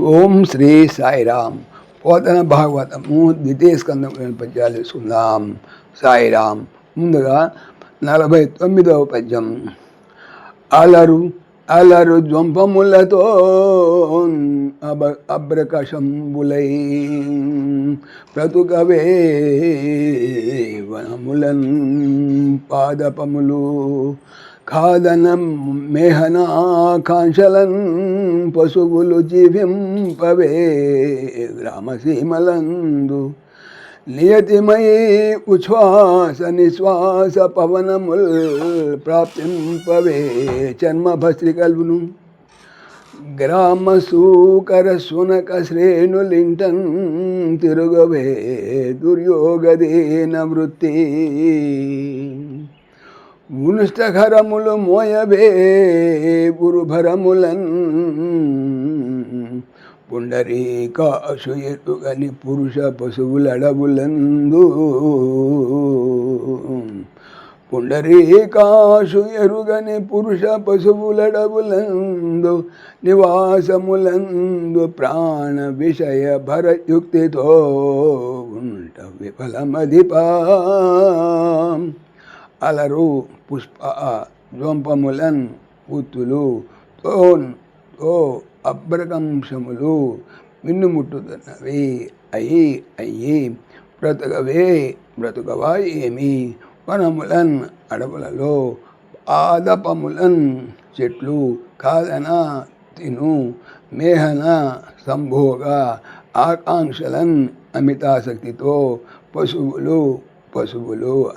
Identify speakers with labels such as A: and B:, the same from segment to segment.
A: ఓం శ్రీ సాయిరామ్. పోతన భాగవతము ద్వితీయ స్కందం పద్యాలు తీసుకుందాం. సాయిరామ్. ముందుగా 49వ పద్యం. అలరు అలరు జ్వంపములతో అబ్రకశంబులై ప్రతుకవే వనములన్ పాదపములు కాదనం మేహనాకాంక్షలన్ పశువులు జీవింపవే గ్రామసీమలందు నియతిమై ఉచ్ఛ్వాస నిశ్వాస పవనముల్ ప్రాప్తింపవే చర్మభస్త్రికల్వును గ్రామ సూకర సునక శ్రేణులింటన్ తిరుగవే దుర్యోగదేన వృత్తి ఉనుష్టఘరములు మోయవే గురుభరములన్ పుండరీకాశు ఎరుగని పురుష పశువులడవులందు పుండరీకాశు ఎరుగని పురుష పశువులడవులందు నివాసములందు ప్రాణ విషయ భరయుక్తితో ఉంట విఫలమధిపా అలరు పుష్ప జ్వంపములన్ ఉత్తులు తో అభ్రకంశములు మిన్నుముట్టుతున్నవి అయ్యి బ్రతుకవా ఏమి వనములన్ అడవులలో ఆదపములన్ చెట్లు కాదన తిను మేహన సంభోగ ఆకాంక్షలన్ అమితాసక్తితో పశువులు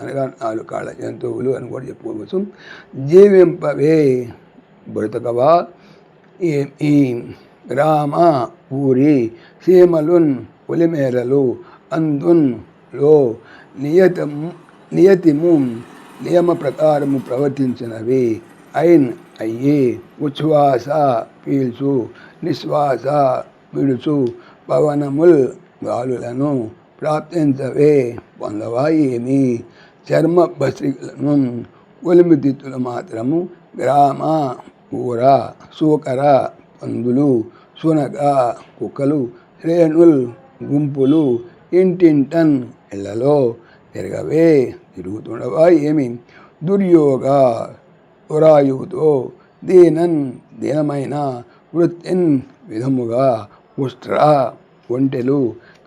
A: అనగా 4 కాళ్ళ జంతువులు అని కూడా చెప్పుకోవచ్చు. జీవింపవే బ్రతకవా ఈ గ్రామ ఊరి సీమలున్ పొలిమేరలు అందున్ లో నియతిము నియమ ప్రకారము ప్రవర్తించినవి అయ్యి ఉచ్ఛ్వాస పీల్చు నిశ్వాస విడుచు పవనముల్ గాలులను ప్రాప్తించవే పొందవా ఏమి చర్మ భస్త్రికలను ఒలిమితిత్తులు మాత్రము గ్రామ ఊర సూకర పందులు సునక కుక్కలు శ్రేణుల్ గుంపులు ఇంటింటన్ ఇళ్లలో తిరుగుతుండవా ఏమి దుర్యోగ దురాయువుతో దీనమైన వృత్తిన్ విధముగా ఉష్ట్ర ఒంటెలు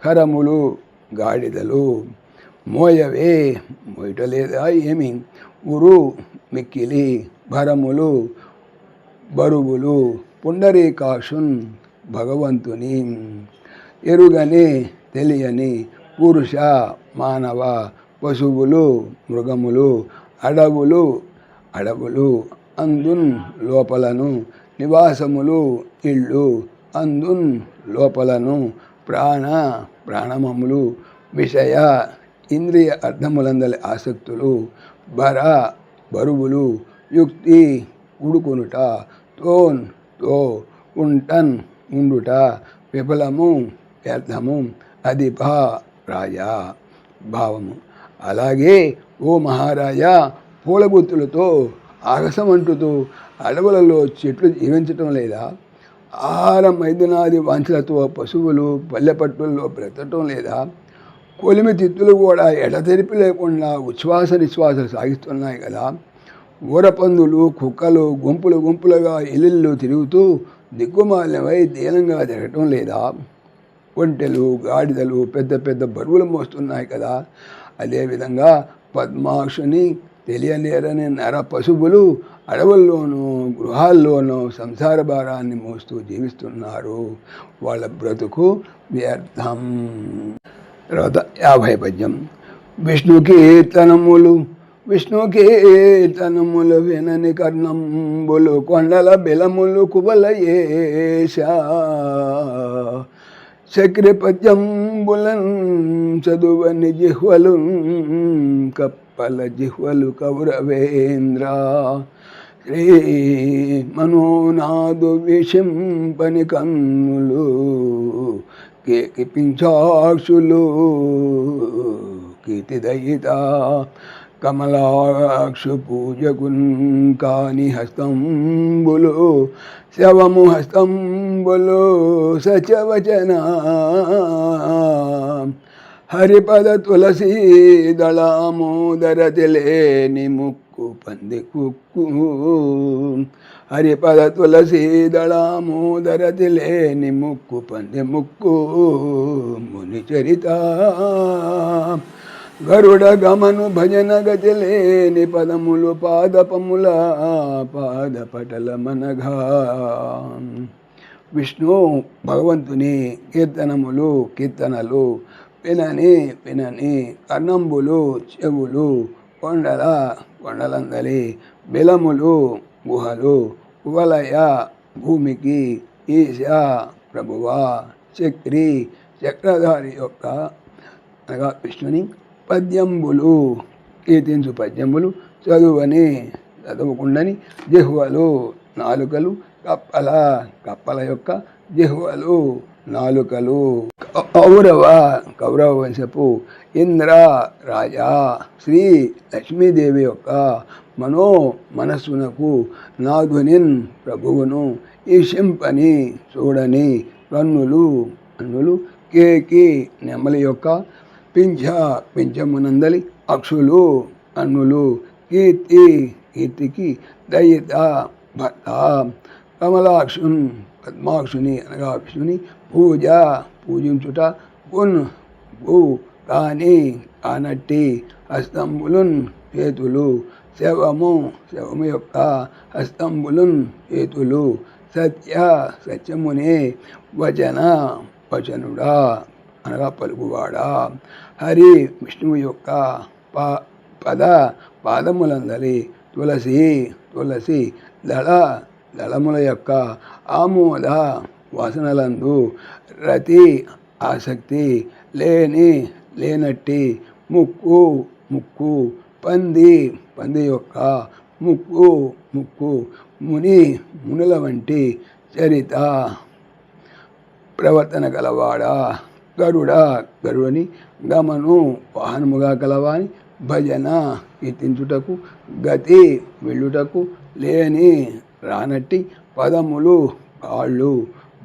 A: ఖరములు గాడిదలు మోయటలేదా ఏమి ఉరు మిక్కిలి భరములు బరువులు పుండరీకాశున్ భగవంతుని ఎరుగని తెలియని పురుష మానవ పశువులు మృగములు అడవులు అందున్ లోపలను నివాసములు ఇళ్ళు అందున్ లోపలను ప్రాణమములు విషయ ఇంద్రియ అర్థములందలి ఆసక్తులు బరువులు యుక్తి ఉడుకునుట తో ఉండుట విఫలము వ్యర్థము అధిప రాజా భావము. అలాగే ఓ మహారాజా పూలగుత్తులతో ఆకాశమంటుతూ అడవులలో చెట్లు జీవించటం లేదా? ఆహారం మైదునాది వాంఛలతో పశువులు పల్లెపట్టుల్లో బ్రతకటం లేదా? కొలిమి తిత్తులు కూడా ఎడతెరిపి లేకుండా ఉచ్ఛ్వాస నిశ్వాసలు సాగిస్తున్నాయి కదా. ఊరపందులు కుక్కలు గుంపులుగా ఇల్లు తిరుగుతూ దిక్కుమాలినవై దీనంగా తిరగటం లేదా? ఒంటెలు గాడిదలు పెద్ద బరువులు మోస్తున్నాయి కదా. అదేవిధంగా పద్మాక్షుని తెలియనేరని నర పశువులు అడవుల్లోనూ గృహాల్లోనూ సంసార భారాన్ని మోస్తూ జీవిస్తున్నారు. వాళ్ళ బ్రతుకు వ్యర్థం. తర్వాత 50 పద్యం. విష్ణు కీర్తనములు వినని కర్ణంబులు కొండల బెలములు కుబలయేశ చక్రి పద్యంబులన్ చదువని జిహ్వలు కప్పల జిహ్వలు కౌరవేంద్ర శ్రీ మనోనాదు విషింపని కన్నులు పింఛాక్షులు కీర్తిదయిత కమలాక్షు పూజకున్ కాని హస్తంబులు శవము హస్తంబులు సచవచన హరిపద తులసీ దళామోదర తెలిని ముక్కు పంది కుక్కు హరిపద తులసీ దళామోదర తెలిని ముక్కు పంది ముక్కు ముని చరిత గరుడ గమను భజన గతిలేని పదములు పాదపముల పాదపటల మనఘా. విష్ణు భగవంతుని కీర్తనములు కీర్తనలు వినని వినని కర్ణంబులు చెవులు కొండలందలి బిలములు గుహలు కువలయ భూమికి ఈశ ప్రభువా చక్రి చక్రధారి యొక్క అనగా విష్ణుని పద్యంబులు కీర్తించు పద్యములు చదువని చదువుకుండని జిహ్వలు నాలుకలు కప్పల యొక్క జిహ్వలు నాలుకలు. కౌరవ వంశపు ఇంద్ర రాజా శ్రీ లక్ష్మీదేవి యొక్క మనస్సునకు నాథునిన్ ప్రభువును ఈశింపని చూడని కన్నులు కేకి నెమలి యొక్క పింఛమునందలి అక్షులు అన్నులు కీర్తికి దయిత భర్త కమలాక్షున్ పద్మాక్షుని అనగా విష్ణుని పూజించుట భూ కాని కానట్టి హస్తంబులున్ చేతులు శవము యొక్క హస్తంబులున్ చేతులు సత్యమునే వచనుడా అనగా పలుకువాడా హరి విష్ణువు యొక్క పాదములందలి తులసి దళముల యొక్క ఆమోద వాసనలందు రతి ఆసక్తి లేనట్టి ముక్కు పంది యొక్క ముక్కు మునుల వంటి చరిత ప్రవర్తన గలవాడా గరుడని గమను వాహనముగా కలవాని భజన కీర్తించుటకు గతి వెళ్ళుటకు లేని రానట్టి పదములు కాళ్ళు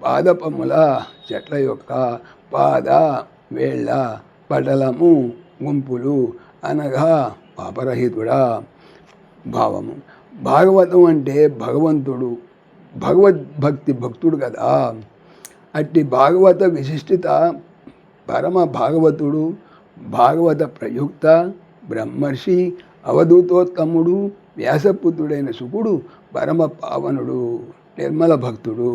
A: పాదపముల చెట్ల యొక్క వేళ్ళ పటలము గుంపులు అనగా పాపరహితుడా. భావము భాగవతం అంటే భక్తుడు కదా. అట్టి భాగవత విశిష్టిత పరమ భాగవతుడు భాగవత ప్రయుక్త బ్రహ్మర్షి అవధూతోత్తముడు వ్యాసపుత్రుడైన శుకుడు పరమ పావనుడు నిర్మల భక్తుడు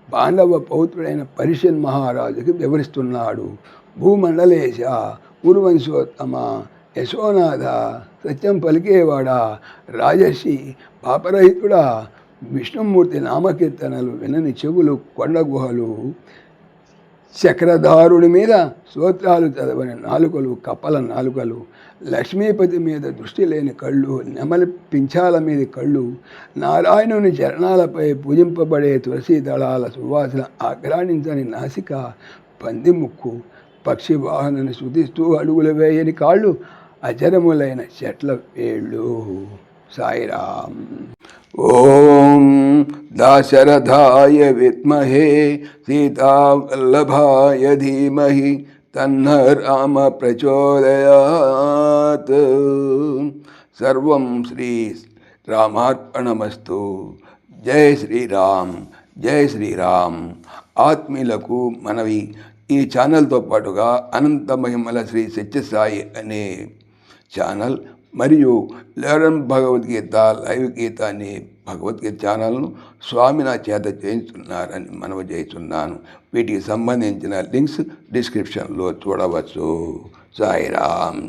A: పాండవ పౌత్రుడైన పరిషన్ మహారాజుకి వివరిస్తున్నాడు. భూమండలేశ ఉరువంశోత్తమ యశోనాథ సత్యం పలికేవాడా రాజర్షి పాపరహితుడా విష్ణుమూర్తి నామకీర్తనలు వినని చెవులు కొండ గుహలు చక్రధారుడి మీద స్తోత్రాలు చదవని నాలుకలు కప్పల నాలుకలు లక్ష్మీపతి మీద దృష్టి లేని కళ్ళు నెమలి పింఛాల మీద కళ్ళు నారాయణుని చరణాలపై పూజింపబడే తులసి దళాల సువాసన ఆగ్రాణించని నాసిక పంది ముక్కు పక్షి వాహనని శుతిస్తూ అడుగులు వేయని కాళ్ళు అచరములైన చెట్ల వేళ్ళు. సాయిరామ్. ఓం దాశరథాయ విద్మహే సీతావల్లభాయ ధీమహి తన్న రామ ప్రచోదయాత్. సర్వం శ్రీ రామార్పణమస్తు. జై శ్రీరామ్, జై శ్రీరామ్. ఆత్మీయులకు మనవి, ఈ ఛానల్తో పాటుగా అనంత మహిమల శ్రీ సత్యసాయి అనే ఛానల్ మరియు లెర్న్ భగవద్గీత లైవ్ గీత అనే భగవద్గీత ఛానల్ను స్వామి నా చేత చేయించున్నారని మనవి చేస్తున్నాను. వీటికి సంబంధించిన లింక్స్ డిస్క్రిప్షన్లో చూడవచ్చు. సాయిరామ్.